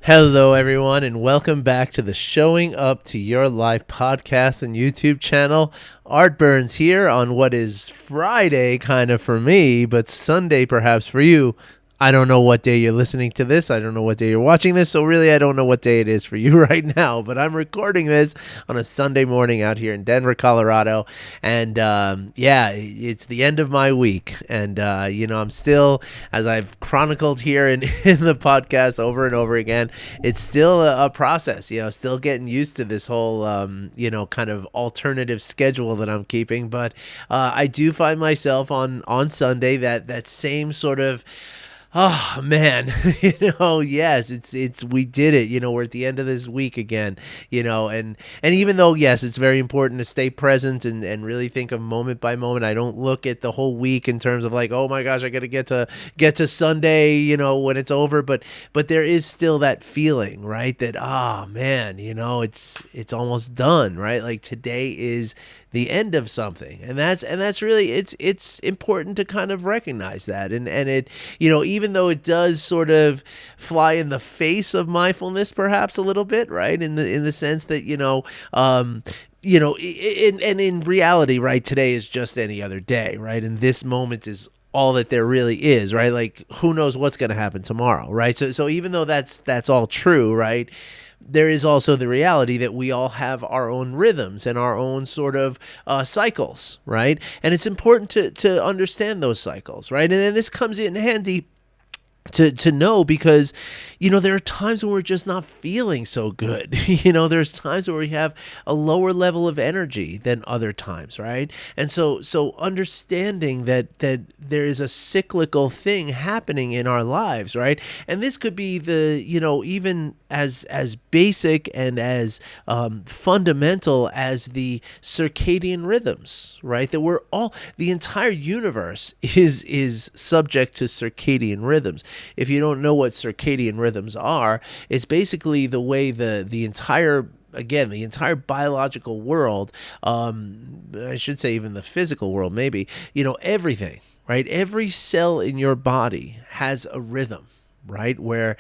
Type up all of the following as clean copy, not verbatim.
Hello, everyone, and welcome back to the Showing Up to Your Life podcast and YouTube channel. Art Burns here on what is Friday kind of for me, but Sunday perhaps for you. I don't know what day you're listening to this. I don't know what day you're watching this. So really, I don't know what day it is for you right now. But I'm recording this on a Sunday morning out here in Denver, Colorado. And it's the end of my week. And, I'm still, as I've chronicled here in the podcast over and over again, it's still a process, still getting used to this whole, kind of alternative schedule that I'm keeping. But I do find myself on Sunday that same sort of, oh man, yes, it's we did it. We're at the end of this week again, and even though, yes, it's very important to stay present and really think of moment by moment. I don't look at the whole week in terms of like, oh my gosh, I got to get to Sunday, when it's over, but there is still that feeling, right? That, oh man, it's almost done, right? Like today is the end of something, and that's really it's important to kind of recognize that, and it, even though it does sort of fly in the face of mindfulness perhaps a little bit, right, in the sense that in reality, right, today is just any other day, right, and this moment is all that there really is, right? Like, who knows what's going to happen tomorrow, right? So even though that's all true, right, there is also the reality that we all have our own rhythms and our own sort of cycles, right? And it's important to understand those cycles, right? And then this comes in handy to know, because there are times when we're just not feeling so good. There's times where we have a lower level of energy than other times, right? And so understanding that there is a cyclical thing happening in our lives, right? And this could be the even as basic and as fundamental as the circadian rhythms, right? That we're all, the entire universe is subject to circadian rhythms. If you don't know what circadian rhythms are, it's basically the way the entire biological world, I should say even the physical world, maybe, everything, right? Every cell in your body has a rhythm, right? Where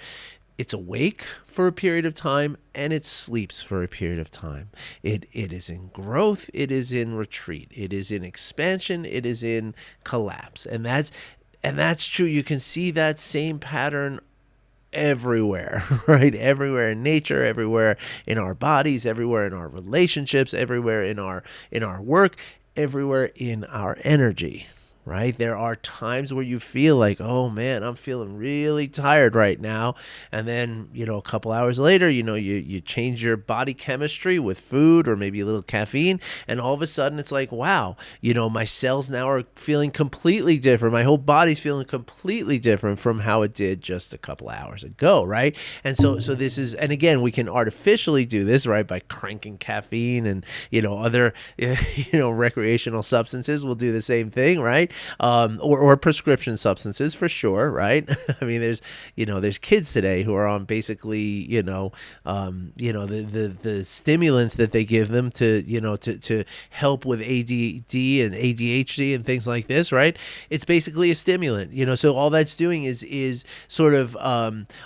it's awake for a period of time and it sleeps for a period of time. It is in growth, it is in retreat, it is in expansion, it is in collapse. And that's true. You can see that same pattern everywhere, right? Everywhere in nature, everywhere in our bodies, everywhere in our relationships, everywhere in our work, everywhere in our energy, right? There are times where you feel like, oh man, I'm feeling really tired right now. And then, a couple hours later, you change your body chemistry with food or maybe a little caffeine. And all of a sudden it's like, wow, my cells now are feeling completely different. My whole body's feeling completely different from how it did just a couple hours ago, right? And so this is, and again, we can artificially do this, right? By cranking caffeine and, other, recreational substances will do the same thing, right? Or prescription substances for sure, right? I mean, there's kids today who are on basically, the stimulants that they give them to help with ADD and ADHD and things like this, right? It's basically a stimulant, so all that's doing is sort of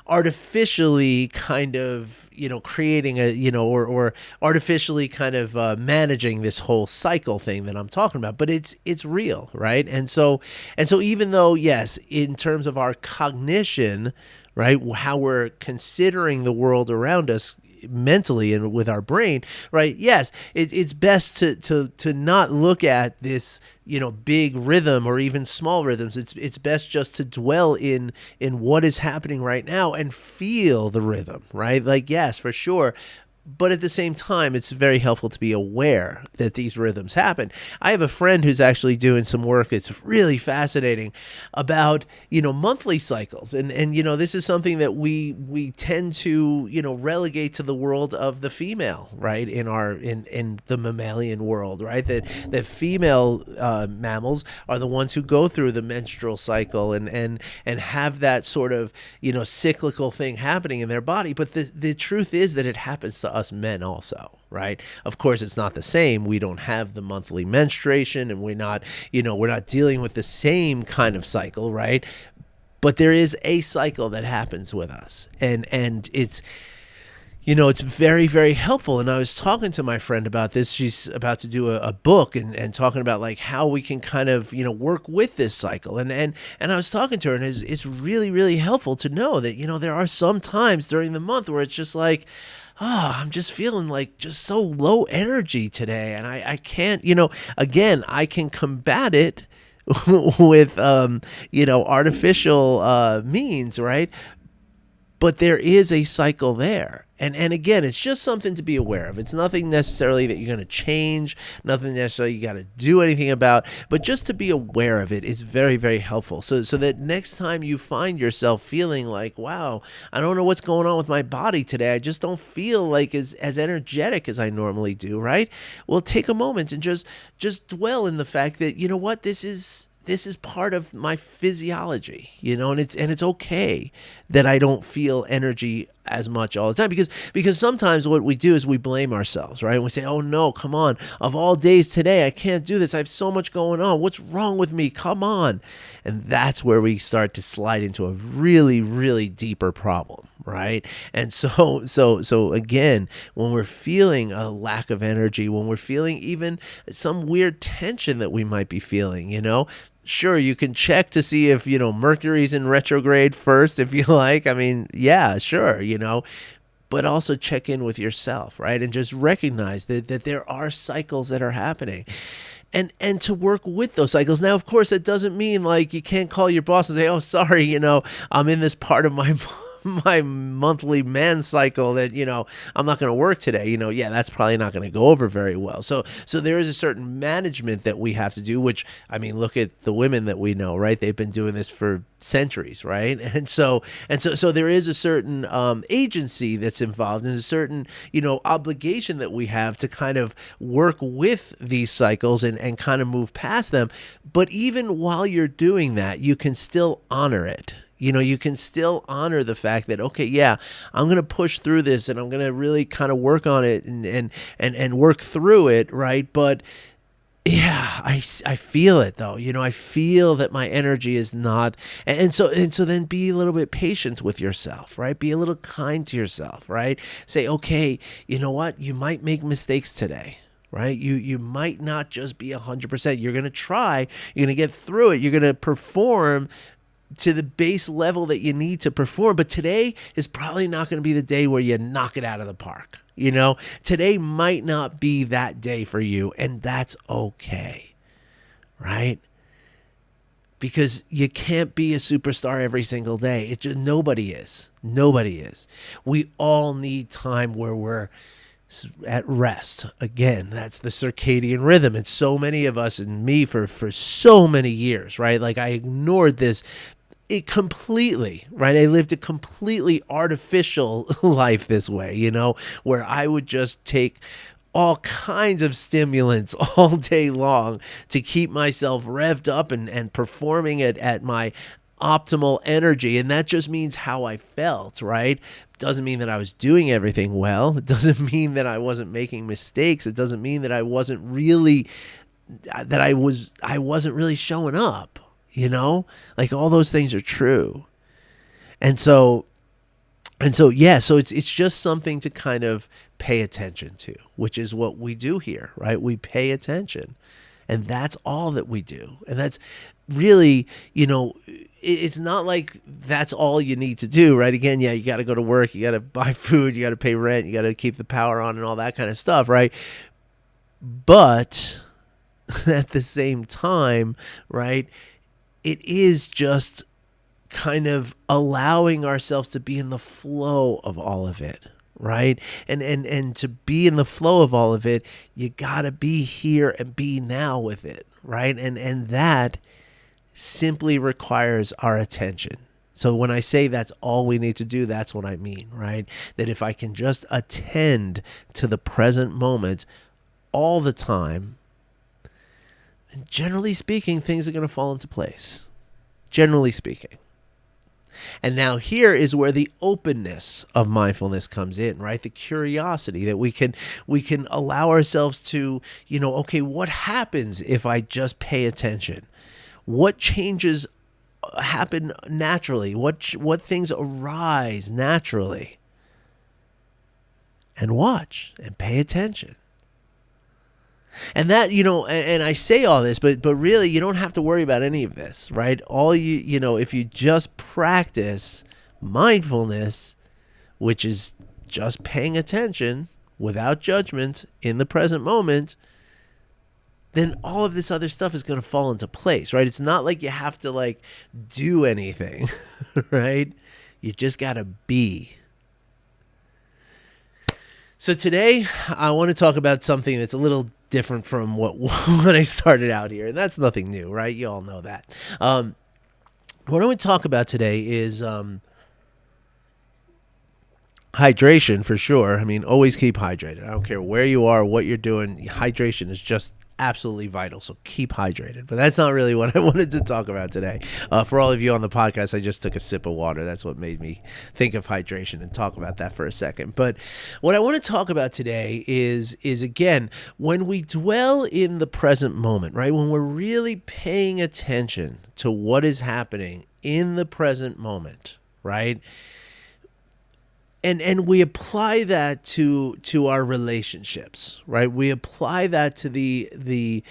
artificially kind of creating a, or artificially kind of managing this whole cycle thing that I'm talking about, but it's real, right? And so even though, yes, in terms of our cognition, right, how we're considering the world around us mentally and with our brain, right, yes, it's best to not look at this, big rhythm or even small rhythms. It's best just to dwell in what is happening right now and feel the rhythm, right? Like, yes, for sure. But at the same time, it's very helpful to be aware that these rhythms happen. I have a friend who's actually doing some work. It's really fascinating about, monthly cycles. And this is something that we tend to, relegate to the world of the female, right? In the mammalian world, right? That female mammals are the ones who go through the menstrual cycle and have that sort of, cyclical thing happening in their body. But the truth is that it happens to us men also, right? Of course, it's not the same. We don't have the monthly menstruation, and we're not dealing with the same kind of cycle, right? But there is a cycle that happens with us, and it's very, very helpful. And I was talking to my friend about this. She's about to do a book and talking about like how we can kind of, work with this cycle. And I was talking to her, and it's really, really helpful to know that, there are some times during the month where it's just like, I'm just feeling like just so low energy today. And I can't, again, I can combat it with, artificial means, right? But there is a cycle there. And again, it's just something to be aware of. It's nothing necessarily that you're going to change, nothing necessarily you got to do anything about, but just to be aware of it is very, very helpful. So that next time you find yourself feeling like, wow, I don't know what's going on with my body today. I just don't feel like as energetic as I normally do, right? Well, take a moment and just dwell in the fact that, you know what, this is part of my physiology, and it's okay that I don't feel energy as much all the time, because sometimes what we do is we blame ourselves, right? And we say, oh no, come on, of all days today, I can't do this. I have so much going on. What's wrong with me? Come on. And that's where we start to slide into a really, really deeper problem, right? And so again, when we're feeling a lack of energy, when we're feeling even some weird tension that we might be feeling, sure, you can check to see if, Mercury's in retrograde first, if you like. I mean, yeah, sure, but also check in with yourself, right? And just recognize that there are cycles that are happening. And to work with those cycles. Now, of course, that doesn't mean like you can't call your boss and say, oh, sorry, I'm in this part of my monthly man cycle that, I'm not going to work today. Yeah, that's probably not going to go over very well. So there is a certain management that we have to do, which, I mean, look at the women that we know, right? They've been doing this for centuries, right? And so there is a certain agency that's involved, and a certain, obligation that we have to kind of work with these cycles and kind of move past them. But even while you're doing that, you can still honor it. You can still honor the fact that, okay, yeah, I'm going to push through this, and I'm going to really kind of work on it and work through it, right? But yeah, I feel it though. I feel that my energy is not, and so then be a little bit patient with yourself, right? Be a little kind to yourself, right? Say, okay, you know what? You might make mistakes today. Right? You might not just be 100%. You're going to try. You're going to get through it. You're going to perform to the base level that you need to perform. But today is probably not going to be the day where you knock it out of the park. Today might not be that day for you, and that's okay. Right? Because you can't be a superstar every single day. It's just nobody is. Nobody is. We all need time where we're at rest. Again, that's the circadian rhythm. And so many of us, and me for so many years, right? Like I ignored this completely, right? I lived a completely artificial life this way, where I would just take all kinds of stimulants all day long to keep myself revved up and performing it at my optimal energy. And that just means how I felt, right? Doesn't mean that I was doing everything well. It doesn't mean that I wasn't making mistakes. It doesn't mean that I wasn't really showing up, like all those things are true. And so it's just something to kind of pay attention to, which is what we do here, right? We pay attention, and that's all that we do. And that's really, it's not like that's all you need to do, right? Again, yeah, you got to go to work, you got to buy food, you got to pay rent, you got to keep the power on and all that kind of stuff, right? But at the same time, right, it is just kind of allowing ourselves to be in the flow of all of it, right? And to be in the flow of all of it, you got to be here and be now with it, right? And that simply requires our attention. So when I say that's all we need to do, that's what I mean, right? That if I can just attend to the present moment all the time, and generally speaking, things are going to fall into place. Generally speaking. And now here is where the openness of mindfulness comes in, right? The curiosity that we can allow ourselves to, okay, what happens if I just pay attention? What changes happen naturally, what things arise naturally. And watch and pay attention. And that, and I say all this, but really you don't have to worry about any of this, right? All if you just practice mindfulness, which is just paying attention without judgment in the present moment, then all of this other stuff is going to fall into place, right? It's not like you have to do anything, right? You just got to be. So today I want to talk about something that's a little different from what when I started out here, and that's nothing new, right? You all know that. What I want to talk about today is hydration, for sure. I mean, always keep hydrated. I don't care where you are, what you're doing. Hydration is just absolutely vital, so keep hydrated. But that's not really what I wanted to talk about today. For all of you on the podcast, I just took a sip of water. That's what made me think of hydration and talk about that for a second. But what I want to talk about today is again, when we dwell in the present moment, right? When we're really paying attention to what is happening in the present moment, right? And we apply that to our relationships, right? We apply that to the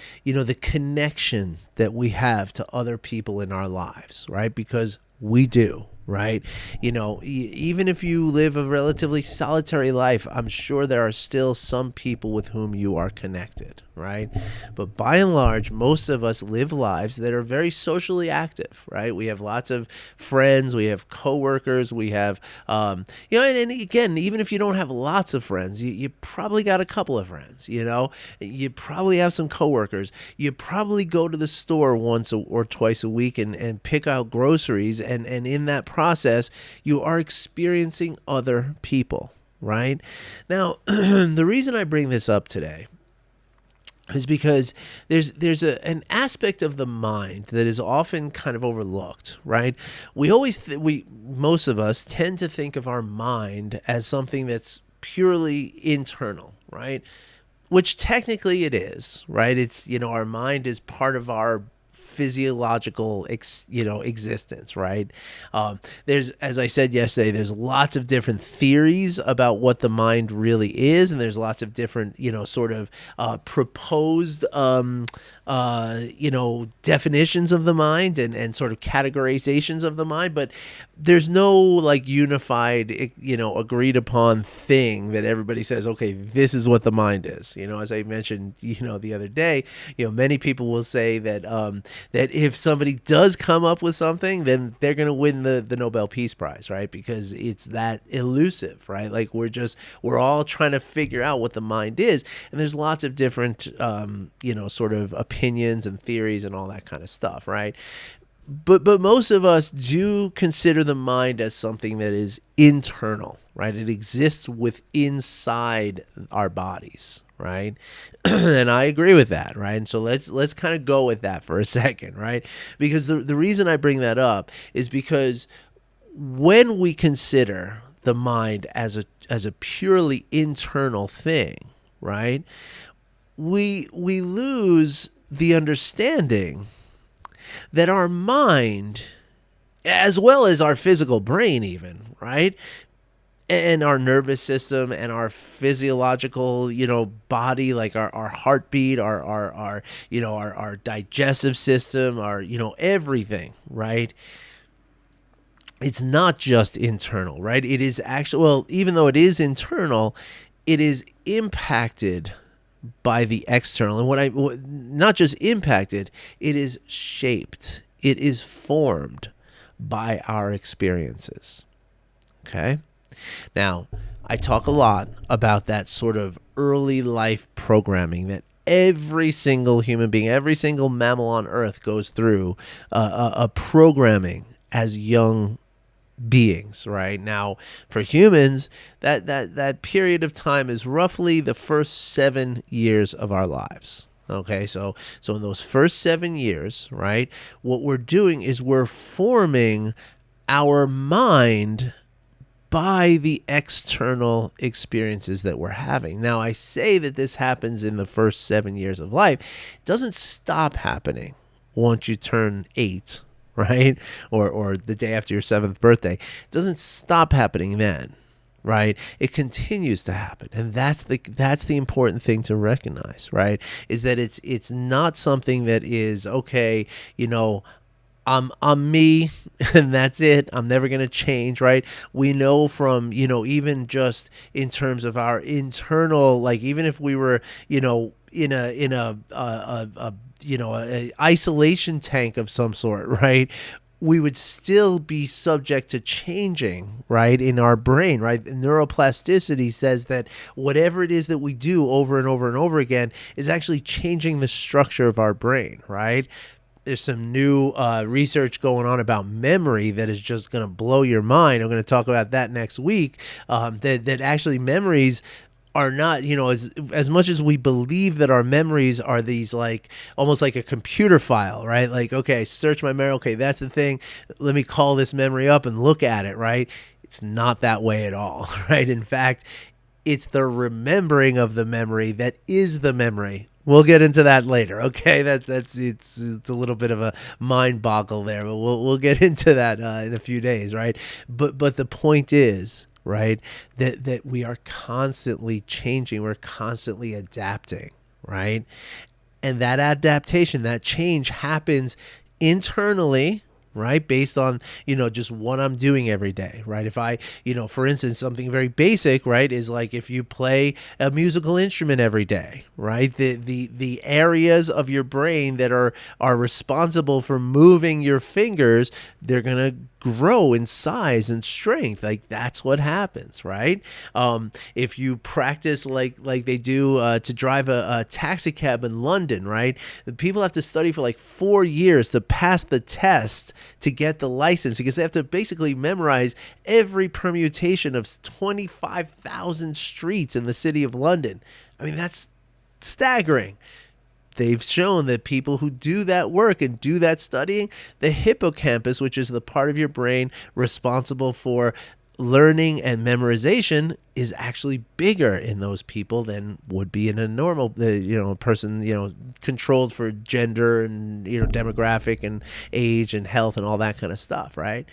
connection that we have to other people in our lives, right? Because we do, right? Even if you live a relatively solitary life, I'm sure there are still some people with whom you are connected, right? But by and large, most of us live lives that are very socially active, right? We have lots of friends, we have coworkers, we have, and again, even if you don't have lots of friends, you probably got a couple of friends, you probably have some coworkers, you probably go to the store once or twice a week and pick out groceries, and in that process, you are experiencing other people, right? Now, the reason I bring this up today is because there's an aspect of the mind that is often kind of overlooked, right? Most of us tend to think of our mind as something that's purely internal, right? Which technically it is, right? It's, our mind is part of our physiological existence, right? There's, as I said yesterday, there's lots of different theories about what the mind really is, and there's lots of different sort of proposed definitions of the mind and sort of categorizations of the mind, but there's no unified agreed upon thing that everybody says, okay, this is what the mind is. As I mentioned the other day, many people will say that that if somebody does come up with something, then they're going to win the Nobel Peace Prize, right? Because it's that elusive, right? We're all trying to figure out what the mind is, and there's lots of different sort of opinions and theories and all that kind of stuff, right? But most of us do consider the mind as something that is internal, right? It exists inside our bodies, right? And I agree with that, right? And so let's kind of go with that for a second, right? Because the reason I bring that up is because when we consider the mind as a purely internal thing, right? We lose the understanding that our mind, as well as our physical brain even, right, and our nervous system and our physiological, body, like our heartbeat, our digestive system, our, everything, right? It's not just internal, right? It is actually, well, even though it is internal, it is impacted by the external. And not just impacted, it is shaped. It is formed by our experiences. Okay? Now, I talk a lot about that sort of early life programming that every single human being, every single mammal on Earth goes through a programming as young beings, right? Now, for humans, that period of time is roughly the first 7 years of our lives. Okay, so in those first 7 years, right, what we're doing is we're forming our mind by the external experiences that we're having. Now, I say that this happens in the first 7 years of life. It doesn't stop happening once you turn 8 right? Or the day after your 7th birthday. It doesn't stop happening then, right? It continues to happen. And that's the important thing to recognize, right? Is that it's not something that is, okay, I'm me and that's it. I'm never going to change, right? We know from, even just in terms of our internal, like, even if we were, in a isolation tank of some sort, right? We would still be subject to changing, right, in our brain, right? Neuroplasticity says that whatever it is that we do over and over and over again is actually changing the structure of our brain, right? There's some new research going on about memory that is just going to blow your mind. I'm going to talk about that next week. That actually memories are not, as much as we believe that our memories are these, like, almost like a computer file, right? Like, okay, search my memory. Okay, that's the thing. Let me call this memory up and look at it, right? It's not that way at all, right? In fact, it's the remembering of the memory that is the memory. We'll get into that later. Okay, it's a little bit of a mind boggle there, but we'll get into that in a few days, right? But the point is, right, that we are constantly changing, we're constantly adapting, right? And that adaptation, that change happens internally, right? Based on, just what I'm doing every day, right? If I, for instance, something very basic, right, is like if you play a musical instrument every day, right? The areas of your brain that are responsible for moving your fingers, they're going to grow in size and strength. Like, that's what happens, right? If you practice like they do to drive a taxi cab in London, right? The people have to study for like 4 years to pass the test to get the license, because they have to basically memorize every permutation of 25,000 streets in the city of London. I mean, that's staggering. They've shown that people who do that work and do that studying, the hippocampus, which is the part of your brain responsible for learning and memorization, is actually bigger in those people than would be in a normal, person, controlled for gender and, demographic and age and health and all that kind of stuff, right?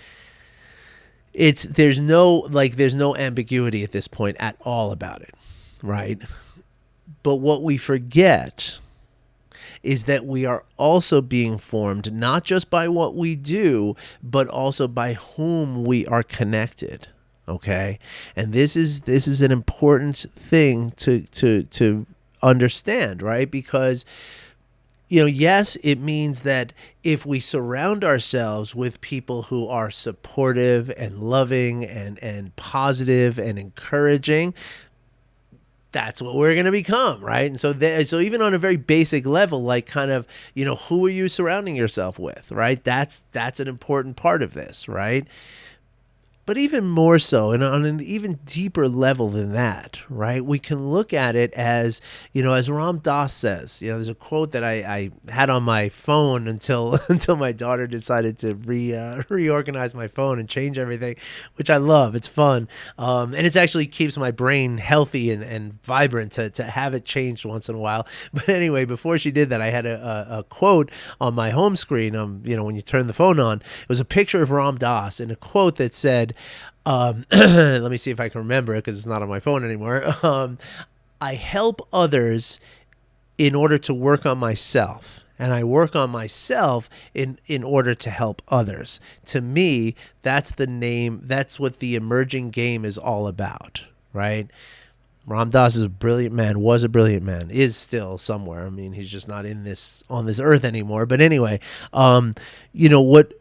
There's no ambiguity at this point at all about it, right? But what we forget is that we are also being formed not just by what we do, but also by whom we are connected. Okay, and this is an important thing to understand, right? Because yes, it means that if we surround ourselves with people who are supportive and loving and positive and encouraging, that's what we're going to become, right? And so even on a very basic level, like, kind of, who are you surrounding yourself with, right? That's an important part of this, right? But even more so, and on an even deeper level than that, right? We can look at it as, as Ram Dass says. There's a quote that I had on my phone until my daughter decided to reorganize my phone and change everything, which I love. It's fun, and it actually keeps my brain healthy and vibrant to have it changed once in a while. But anyway, before she did that, I had a quote on my home screen. When you turn the phone on, it was a picture of Ram Dass and a quote that said, let me see if I can remember it because it's not on my phone anymore. I help others in order to work on myself, and I work on myself in order to help others. To me, that's what the emerging game is all about, right? Ram Dass is a brilliant man, was a brilliant man, is still somewhere. I mean, he's just not on this earth anymore. But anyway, what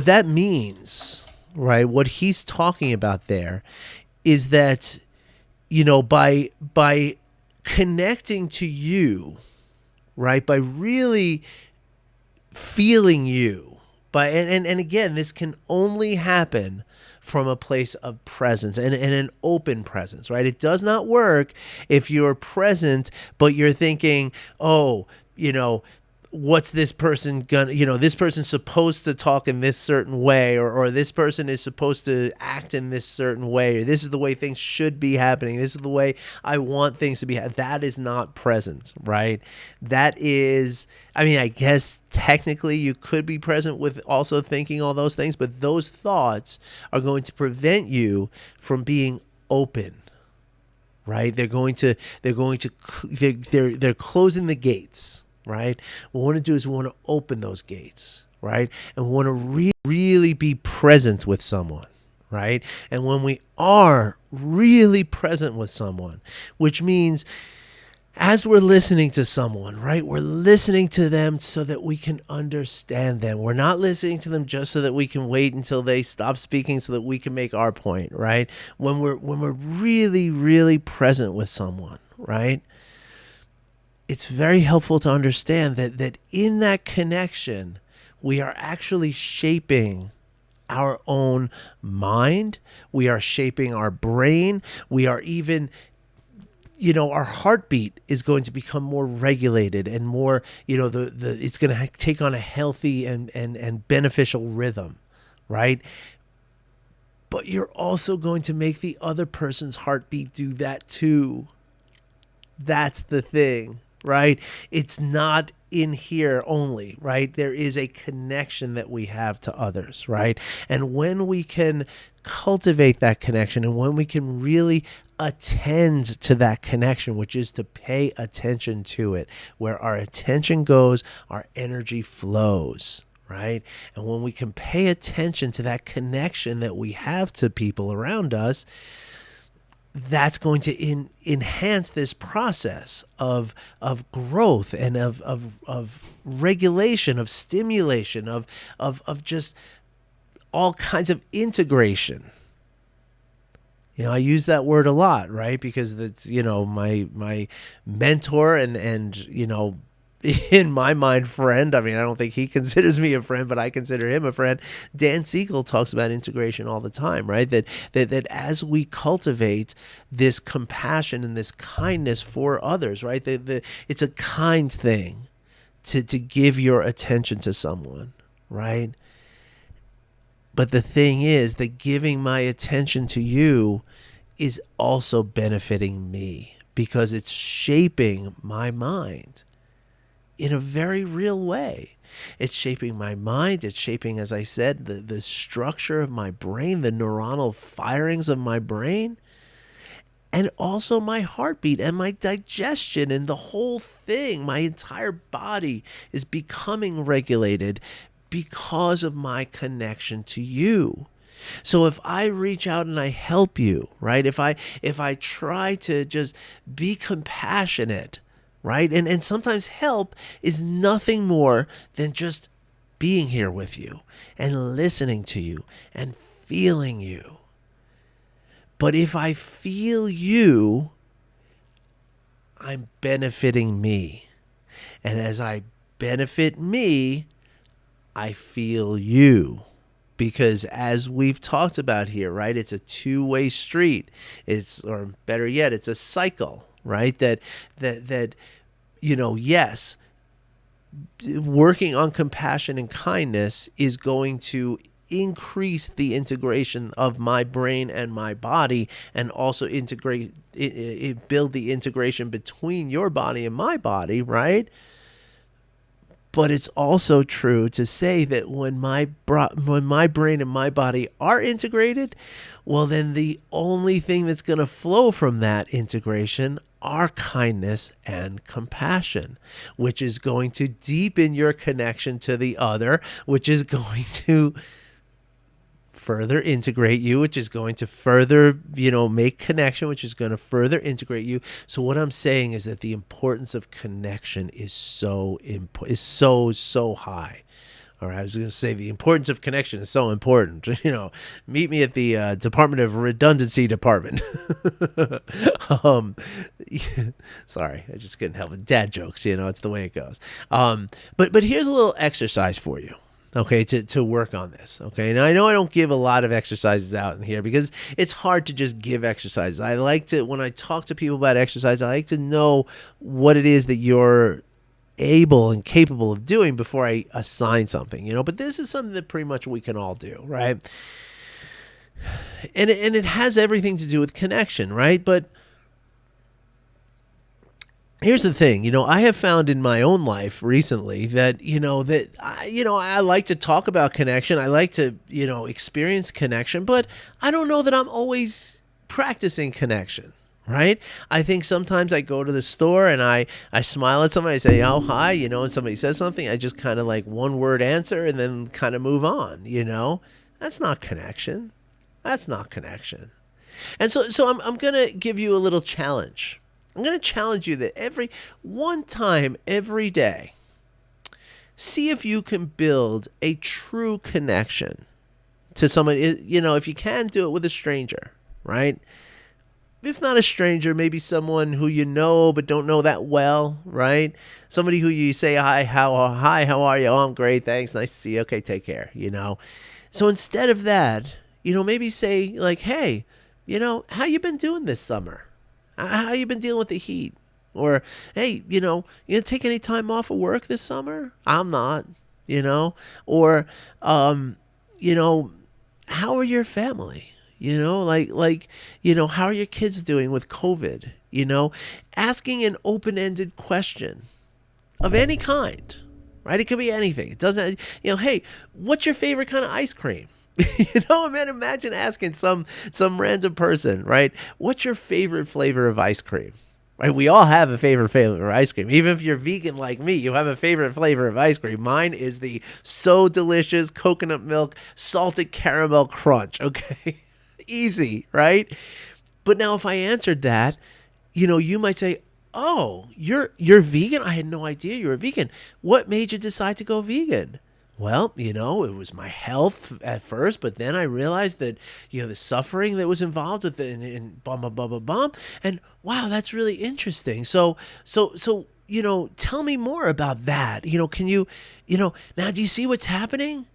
that means, right? What he's talking about there is that, by connecting to you, right? By really feeling you, and again, this can only happen from a place of presence and an open presence, right? It does not work if you're present, but you're thinking, oh, what's this person gonna, this person's supposed to talk in this certain way, or this person is supposed to act in this certain way, or this is the way things should be happening, this is the way I want things to be. That is not present, right? That is, I mean, I guess technically you could be present with also thinking all those things, but those thoughts are going to prevent you from being open. Right? They're closing the gates, right? What we want to do is we want to open those gates, right? And we want to really be present with someone, right? And when we are really present with someone, which means as we're listening to someone, right, we're listening to them so that we can understand them. We're not listening to them just so that we can wait until they stop speaking so that we can make our point, right? When we're really, really present with someone, right, it's very helpful to understand that in that connection, we are actually shaping our own mind. We are shaping our brain. We are even, our heartbeat is going to become more regulated and more, it's going to take on a healthy and beneficial rhythm, right? But you're also going to make the other person's heartbeat do that too. That's the thing, right? It's not in here only, right? There is a connection that we have to others, right? And when we can cultivate that connection, and when we can really attend to that connection, which is to pay attention to it, where our attention goes, our energy flows, right? And when we can pay attention to that connection that we have to people around us, that's going to enhance this process of growth and of regulation, of stimulation, of just all kinds of integration. I use that word a lot, right? Because that's, my mentor and in my mind, friend. I mean, I don't think he considers me a friend, but I consider him a friend. Dan Siegel talks about integration all the time, right? That as we cultivate this compassion and this kindness for others, right? It's a kind thing to give your attention to someone, right? But the thing is that giving my attention to you is also benefiting me because it's shaping my mind in a very real way. It's shaping my mind. It's shaping, as I said, the structure of my brain, the neuronal firings of my brain, and also my heartbeat and my digestion and the whole thing. My entire body is becoming regulated because of my connection to you. So if I reach out and I help you, right? If I try to just be compassionate, right? And sometimes help is nothing more than just being here with you and listening to you and feeling you. But if I feel you, I'm benefiting me. And as I benefit me, I feel you. Because as we've talked about here, right, it's a two-way street. Or better yet, it's a cycle, right? That yes, working on compassion and kindness is going to increase the integration of my brain and my body, and also build the integration between your body and my body, right? But it's also true to say that when my brain and my body are integrated, well, then the only thing that's going to flow from that integration are kindness and compassion, which is going to deepen your connection to the other, which is going to further integrate you, which is going to further, make connection, which is going to further integrate you. So what I'm saying is that the importance of connection is so high. All right, I was going to say the importance of connection is so important. Meet me at the Department of Redundancy Department. Sorry, I just couldn't help it. Dad jokes, it's the way it goes. But here's a little exercise for you. Okay, to work on this. Okay, now I know I don't give a lot of exercises out in here because it's hard to just give exercises. When I talk to people about exercise, I like to know what it is that you're able and capable of doing before I assign something, but this is something that pretty much we can all do, right? And it has everything to do with connection, right? But here's the thing, I have found in my own life recently that, I like to talk about connection. I like to, experience connection, but I don't know that I'm always practicing connection, right? I think sometimes I go to the store and I smile at somebody, I say, oh, hi, and somebody says something, I just kind of like one word answer and then kind of move on, That's not connection. That's not connection. And so I'm going to give you a little challenge. I'm going to challenge you that every day, see if you can build a true connection to someone. If you can, do it with a stranger, right? If not a stranger, maybe someone who you know but don't know that well, right? Somebody who you say, hi, how are you? Oh, I'm great, thanks, nice to see you. Okay, take care, So instead of that, maybe say like, hey, how you been doing this summer? How you been dealing with the heat? Or, hey, you didn't take any time off of work this summer? I'm not, Or, how are your family? How are your kids doing with COVID? Asking an open-ended question of any kind, right? It could be anything. It doesn't, hey, what's your favorite kind of ice cream? Imagine asking some random person, right? What's your favorite flavor of ice cream? Right? We all have a favorite flavor of ice cream. Even if you're vegan like me, you have a favorite flavor of ice cream. Mine is the So Delicious coconut milk salted caramel crunch. Okay, easy, right? But now, if I answered that, you might say, "Oh, you're vegan? I had no idea you were vegan. What made you decide to go vegan?" Well, it was my health at first, but then I realized that, the suffering that was involved with it and bum, bum, bum, bum, bum. And wow, that's really interesting. So, tell me more about that. Can you, now do you see what's happening?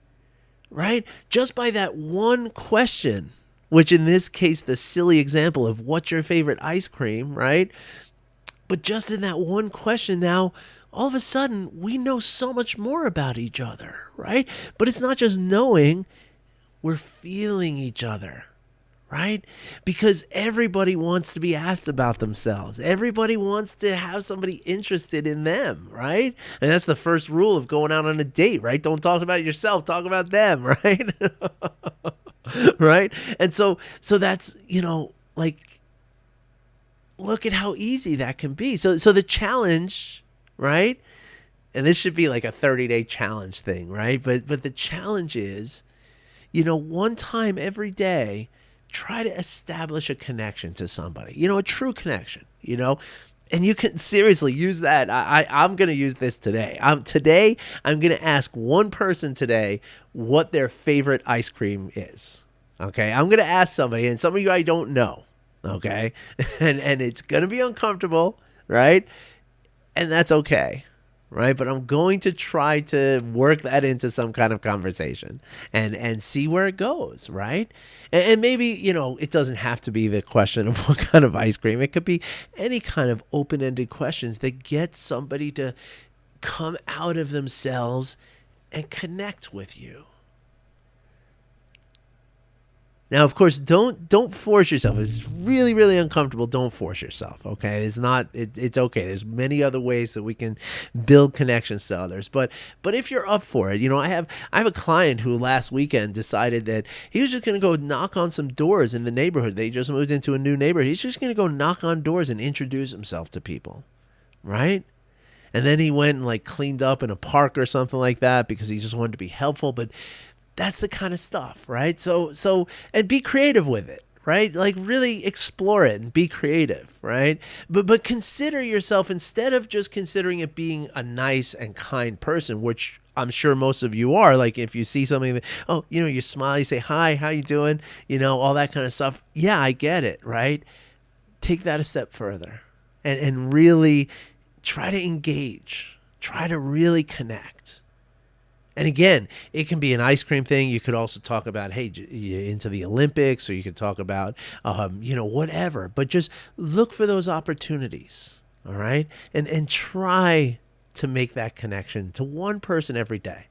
Right? Just by that one question, which in this case, the silly example of what's your favorite ice cream, right? But just in that one question now, all of a sudden, we know so much more about each other, right? But it's not just knowing, we're feeling each other, right? Because everybody wants to be asked about themselves. Everybody wants to have somebody interested in them, right? And that's the first rule of going out on a date, right? Don't talk about yourself, talk about them, right? Right? And so that's, look at how easy that can be. So the challenge, right? And this should be like a 30-day challenge thing, right? But the challenge is, one time every day, try to establish a connection to somebody, a true connection, and you can seriously use that. I'm going to use this today. I'm going to ask one person today what their favorite ice cream is. Okay. I'm going to ask somebody, and some of you I don't know. Okay. And it's going to be uncomfortable, right? And that's okay, right? But I'm going to try to work that into some kind of conversation and see where it goes, right? And maybe, it doesn't have to be the question of what kind of ice cream. It could be any kind of open-ended questions that get somebody to come out of themselves and connect with you. Now, of course, don't force yourself. If it's really, really uncomfortable, don't force yourself, okay? It's okay. There's many other ways that we can build connections to others. But if you're up for it, I have a client who last weekend decided that he was just going to go knock on some doors in the neighborhood. They just moved into a new neighborhood. He's just going to go knock on doors and introduce himself to people, right? And then he went and cleaned up in a park or something like that because he just wanted to be helpful. But that's the kind of stuff, right? So and be creative with it, right? Really explore it and be creative, right? But consider yourself, instead of just considering it being a nice and kind person, which I'm sure most of you are. If you see something that, you smile, you say, hi, how you doing? All that kind of stuff. Yeah, I get it, right? Take that a step further and really try to engage, try to really connect. And again, it can be an ice cream thing. You could also talk about, hey, you into the Olympics, or you could talk about, whatever. But just look for those opportunities, all right? And try to make that connection to one person every day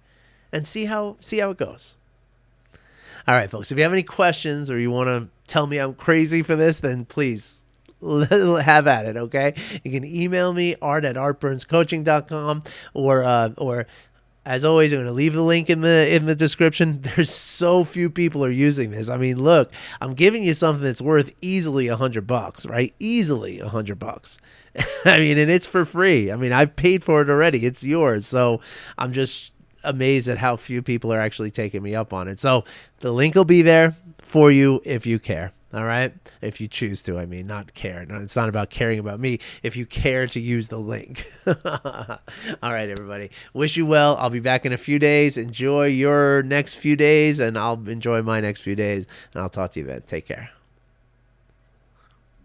and see how it goes. All right, folks, if you have any questions or you want to tell me I'm crazy for this, then please have at it, okay? You can email me, art@artburnscoaching.com, or as always, I'm going to leave the link in the description. There's so few people are using this. I mean, look, I'm giving you something that's worth easily $100, right? Easily $100. I mean, and it's for free. I mean, I've paid for it already. It's yours. So I'm just amazed at how few people are actually taking me up on it. So the link will be there for you if you care. All right. If you choose to, I mean, not care. No, it's not about caring about me. If you care to use the link. All right, everybody. Wish you well. I'll be back in a few days. Enjoy your next few days, and I'll enjoy my next few days. And I'll talk to you then. Take care.